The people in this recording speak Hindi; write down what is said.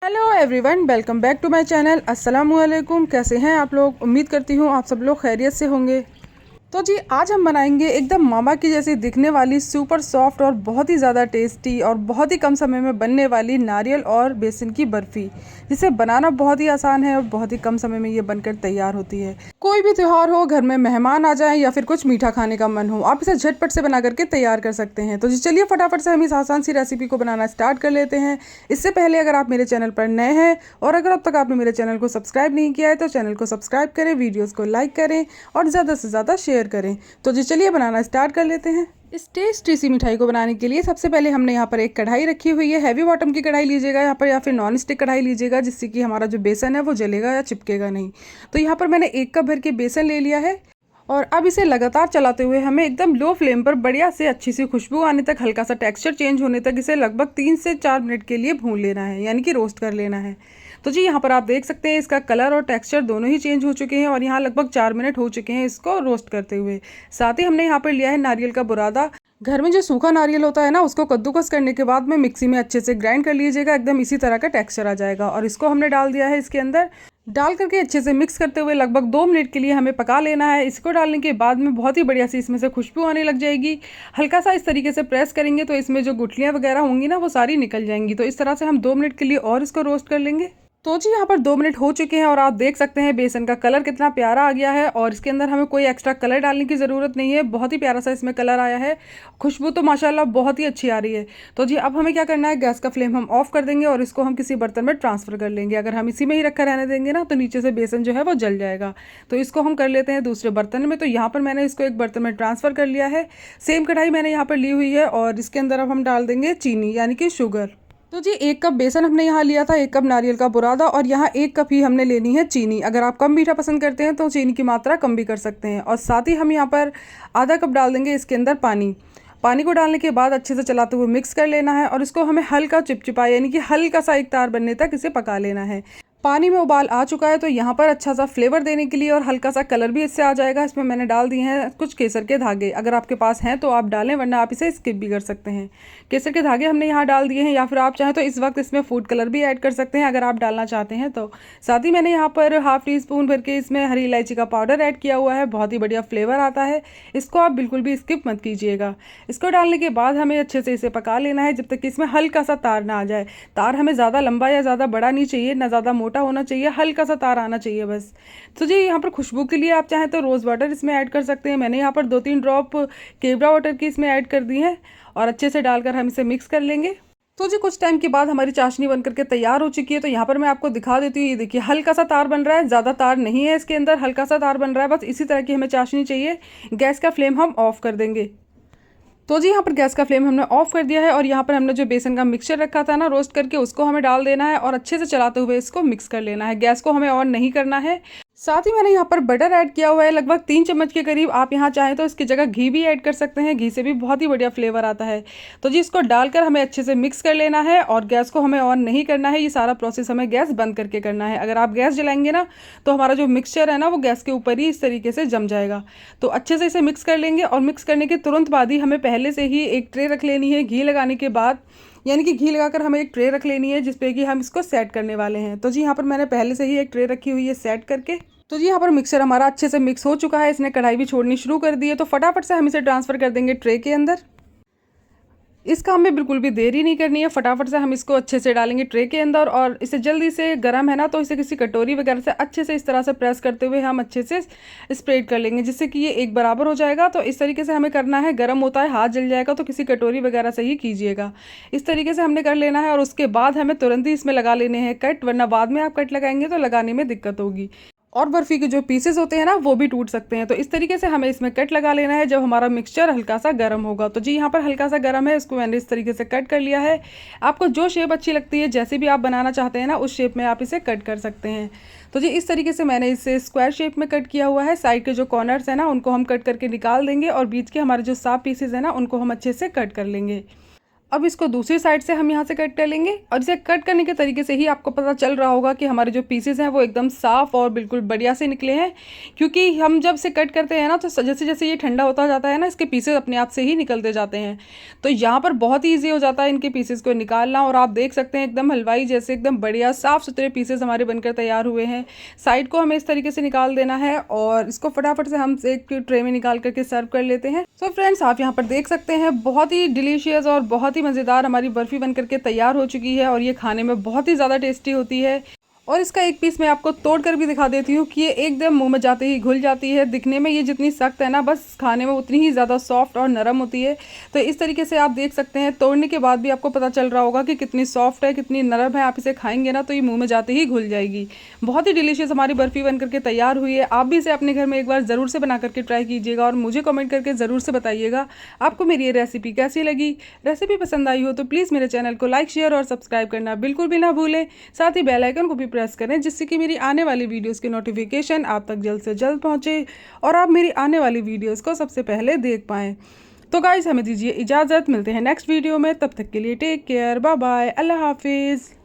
Hello everyone, welcome back to my channel. अस्सलाम वालेकुम। कैसे हैं आप लोग? उम्मीद करती हूँ आप सब लोग खैरियत से होंगे। तो जी आज हम बनाएंगे एकदम मामा की जैसी दिखने वाली सुपर सॉफ्ट और बहुत ही ज़्यादा टेस्टी और बहुत ही कम समय में बनने वाली नारियल और बेसन की बर्फ़ी, जिसे बनाना बहुत ही आसान है और बहुत ही कम समय में ये बनकर तैयार होती है। कोई भी त्यौहार हो, घर में मेहमान आ जाएं या फिर कुछ मीठा खाने का मन हो, आप इसे झटपट से बना करके तैयार कर सकते हैं। तो जी चलिए फटाफट से हम इस आसान सी रेसिपी को बनाना स्टार्ट कर लेते हैं। इससे पहले अगर आप मेरे चैनल पर नए हैं और अगर अब तक आपने मेरे चैनल को सब्सक्राइब नहीं किया है तो चैनल को सब्सक्राइब करें, वीडियोज़ को लाइक करें और ज़्यादा से ज़्यादा शेयर करें। तो जी चलिए बनाना स्टार्ट कर लेते हैं। इस टेस्टी सी मिठाई को बनाने के लिए सबसे पहले हमने यहाँ पर एक कढ़ाई रखी हुई है। हैवी बॉटम की कढ़ाई लीजिएगा यहाँ पर, या फिर नॉन स्टिक कढ़ाई लीजिएगा, जिससे कि हमारा जो बेसन है वो जलेगा या चिपकेगा नहीं। तो यहाँ पर मैंने 1 कप भर के बेसन ले लिया है और अब इसे लगातार चलाते हुए हमें एकदम लो फ्लेम पर बढ़िया से अच्छी सी खुशबू आने तक, हल्का सा टेक्सचर चेंज होने तक इसे लगभग 3 से 4 मिनट के लिए भून लेना है, यानी कि रोस्ट कर लेना है। तो जी यहाँ पर आप देख सकते हैं इसका कलर और टेक्सचर दोनों ही चेंज हो चुके हैं और यहाँ लगभग 4 मिनट हो चुके हैं इसको रोस्ट करते हुए। साथ ही हमने यहाँ पर लिया है नारियल का बुरादा। घर में जो सूखा नारियल होता है ना, उसको कद्दूकस करने के बाद में मिक्सी में अच्छे से ग्राइंड कर लीजिएगा, एकदम इसी तरह का टेक्सचर आ जाएगा। और इसको हमने डाल दिया है इसके अंदर। डाल करके अच्छे से मिक्स करते हुए लगभग 2 मिनट के लिए हमें पका लेना है। इसको डालने के बाद में बहुत ही बढ़िया सी इसमें से खुशबू आने लग जाएगी। हल्का सा इस तरीके से प्रेस करेंगे तो इसमें जो गुठलियाँ वगैरह होंगी ना वो सारी निकल जाएंगी। तो इस तरह से हम 2 मिनट के लिए और इसको रोस्ट कर लेंगे। तो जी यहाँ पर 2 मिनट हो चुके हैं और आप देख सकते हैं बेसन का कलर कितना प्यारा आ गया है और इसके अंदर हमें कोई एक्स्ट्रा कलर डालने की ज़रूरत नहीं है। बहुत ही प्यारा सा इसमें कलर आया है। खुशबू तो माशाल्लाह बहुत ही अच्छी आ रही है। तो जी अब हमें क्या करना है, गैस का फ्लेम हम ऑफ कर देंगे और इसको हम किसी बर्तन में ट्रांसफ़र कर लेंगे। अगर हम इसी में ही रखकर रहने देंगे ना तो नीचे से बेसन जो है वो जल जाएगा। तो इसको हम कर लेते हैं दूसरे बर्तन में। तो यहाँ पर मैंने इसको एक बर्तन में ट्रांसफ़र कर लिया है। सेम कढ़ाई मैंने यहाँ पर ली हुई है और इसके अंदर अब हम डाल देंगे चीनी, यानी कि शुगर। तो जी 1 कप बेसन हमने यहाँ लिया था, 1 कप नारियल का बुरादा और यहाँ 1 कप ही हमने लेनी है चीनी। अगर आप कम मीठा पसंद करते हैं तो चीनी की मात्रा कम भी कर सकते हैं। और साथ ही हम यहाँ पर आधा कप डाल देंगे इसके अंदर पानी। पानी को डालने के बाद अच्छे से चलाते हुए मिक्स कर लेना है और इसको हमें हल्का चिपचिपा, यानी कि हल्का सा एक तार बनने तक इसे पका लेना है। पानी में उबाल आ चुका है तो यहाँ पर अच्छा सा फ्लेवर देने के लिए और हल्का सा कलर भी इससे आ जाएगा, इसमें मैंने डाल दिए हैं कुछ केसर के धागे। अगर आपके पास हैं तो आप डालें, वरना आप इसे स्किप भी कर सकते हैं। केसर के धागे हमने यहाँ डाल दिए हैं, या फिर आप चाहें तो इस वक्त इसमें फूड कलर भी ऐड कर सकते हैं अगर आप डालना चाहते हैं तो। साथ ही मैंने यहाँ पर ½ टी स्पून भर के इसमें हरी इलायची का पाउडर ऐड किया हुआ है। बहुत ही बढ़िया फ्लेवर आता है, इसको आप बिल्कुल भी स्किप मत कीजिएगा। इसको डालने के बाद हमें अच्छे से इसे पका लेना है जब तक कि इसमें हल्का सा तार ना आ जाए। तार हमें ज़्यादा लंबा या ज़्यादा बड़ा नहीं चाहिए, ना ज़्यादा मोटा होना चाहिए, हल्का सा तार आना चाहिए बस। तो जी यहाँ पर खुशबू के लिए आप चाहें तो रोज़ वाटर इसमें ऐड कर सकते हैं। मैंने यहाँ पर 2-3 ड्रॉप केवड़ा वाटर की इसमें ऐड कर दी है और अच्छे से डालकर हम इसे मिक्स कर लेंगे। तो जी कुछ टाइम के बाद हमारी चाशनी बन करके तैयार हो चुकी है। तो यहाँ पर मैं आपको दिखा देती हूँ, ये देखिए हल्का सा तार बन रहा है, ज़्यादा तार नहीं है इसके अंदर, हल्का सा तार बन रहा है। बस इसी तरह की हमें चाशनी चाहिए। गैस का फ्लेम हम ऑफ कर देंगे। तो जी यहाँ पर गैस का फ्लेम हमने ऑफ कर दिया है और यहाँ पर हमने जो बेसन का मिक्सचर रखा था ना रोस्ट करके, उसको हमें डाल देना है और अच्छे से चलाते हुए इसको मिक्स कर लेना है। गैस को हमें ऑन नहीं करना है। साथ ही मैंने यहाँ पर बटर ऐड किया हुआ है लगभग 3 चम्मच के करीब। आप यहाँ चाहें तो इसकी जगह घी भी ऐड कर सकते हैं, घी से भी बहुत ही बढ़िया फ्लेवर आता है। तो जी इसको डालकर हमें अच्छे से मिक्स कर लेना है और गैस को हमें ऑन नहीं करना है। ये सारा प्रोसेस हमें गैस बंद करके करना है। अगर आप गैस जलाएंगे ना तो हमारा जो मिक्सचर है ना वो गैस के ऊपर ही इस तरीके से जम जाएगा। तो अच्छे से इसे मिक्स कर लेंगे और मिक्स करने के तुरंत बाद ही हमें पहले से ही एक ट्रे रख लेनी है घी लगाने के बाद, यानी कि घी लगाकर हमें एक ट्रे रख लेनी है जिसपे कि हम इसको सेट करने वाले हैं। तो जी यहाँ पर मैंने पहले से ही एक ट्रे रखी हुई है सेट करके। तो जी यहाँ पर मिक्सर हमारा अच्छे से मिक्स हो चुका है, इसने कढ़ाई भी छोड़नी शुरू कर दी है। तो फटाफट से हम इसे ट्रांसफ़र कर देंगे ट्रे के अंदर। इसका हमें बिल्कुल भी देरी नहीं करनी है, फटाफट से हम इसको अच्छे से डालेंगे ट्रे के अंदर और इसे जल्दी से गर्म है ना तो इसे किसी कटोरी वगैरह से अच्छे से इस तरह से प्रेस करते हुए हम अच्छे से स्प्रेड कर लेंगे, जिससे कि ये एक बराबर हो जाएगा। तो इस तरीके से हमें करना है। गर्म होता है, हाथ जल जाएगा, तो किसी कटोरी वगैरह से ही कीजिएगा। इस तरीके से हमने कर लेना है और उसके बाद हमें तुरंत ही इसमें लगा लेने हैं कट, वरना बाद में आप कट लगाएंगे तो लगाने में दिक्कत होगी और बर्फ़ी के जो पीसेस होते हैं ना वो भी टूट सकते हैं। तो इस तरीके से हमें इसमें कट लगा लेना है जब हमारा मिक्सचर हल्का सा गर्म होगा। तो जी यहाँ पर हल्का सा गर्म है, इसको मैंने इस तरीके से कट कर लिया है। आपको जो शेप अच्छी लगती है, जैसे भी आप बनाना चाहते हैं ना उस शेप में आप इसे कट कर सकते हैं। तो जी इस तरीके से मैंने इसे स्क्वायर शेप में कट किया हुआ है। साइड के जो कॉर्नर्स हैं ना उनको हम कट करके निकाल देंगे और बीच के हमारे जो साफ पीसेज हैं ना उनको हम अच्छे से कट कर लेंगे। अब इसको दूसरी साइड से हम यहाँ से कट कर लेंगे और इसे कट करने के तरीके से ही आपको पता चल रहा होगा कि हमारे जो पीसेस हैं वो एकदम साफ़ और बिल्कुल बढ़िया से निकले हैं, क्योंकि हम जब से कट करते हैं ना तो जैसे जैसे ये ठंडा होता जाता है ना, इसके पीसेस अपने आप से ही निकलते जाते हैं। तो यहाँ पर बहुत ही ईजी हो जाता है इनके पीसेस को निकालना, और आप देख सकते हैं एकदम हलवाई जैसे एकदम बढ़िया साफ़ सुथरे पीसेस हमारे बनकर तैयार हुए हैं। साइड को हमें इस तरीके से निकाल देना है और इसको फटाफट से हम एक ट्रे में निकाल करके सर्व कर लेते हैं। सो फ्रेंड्स, आप यहाँ पर देख सकते हैं बहुत ही डिलीशियस और बहुत ही मज़ेदार हमारी बर्फ़ी बन करके तैयार हो चुकी है, और ये खाने में बहुत ही ज़्यादा टेस्टी होती है। और इसका एक पीस मैं आपको तोड़ कर भी दिखा देती हूँ कि ये एकदम मुंह में जाते ही घुल जाती है। दिखने में ये जितनी सख्त है ना, बस खाने में उतनी ही ज़्यादा सॉफ्ट और नरम होती है। तो इस तरीके से आप देख सकते हैं, तोड़ने के बाद भी आपको पता चल रहा होगा कि कितनी सॉफ्ट है, कितनी नरम है। आप इसे खाएंगे ना तो ये मुँह में जाते ही घुल जाएगी। बहुत ही डिलीशियस हमारी बर्फ़ी बन करके तैयार हुई है। आप भी इसे अपने घर में एक बार ज़रूर से बना करके ट्राई कीजिएगा और मुझे कमेंट करके ज़रूर से बताइएगा आपको मेरी ये रेसिपी कैसी लगी। रेसिपी पसंद आई हो तो प्लीज़ मेरे चैनल को लाइक, शेयर और सब्सक्राइब करना बिल्कुल भी ना भूलें। साथ ही बेल आइकन को भी प्रेस करें, जिससे कि मेरी आने वाली वीडियोस की नोटिफिकेशन आप तक जल्द से जल्द पहुंचे और आप मेरी आने वाली वीडियोस को सबसे पहले देख पाएँ। तो गाइस, हमें दीजिए इजाज़त, मिलते हैं नेक्स्ट वीडियो में। तब तक के लिए टेक केयर, बाय बाय, अल्लाह हाफिज़।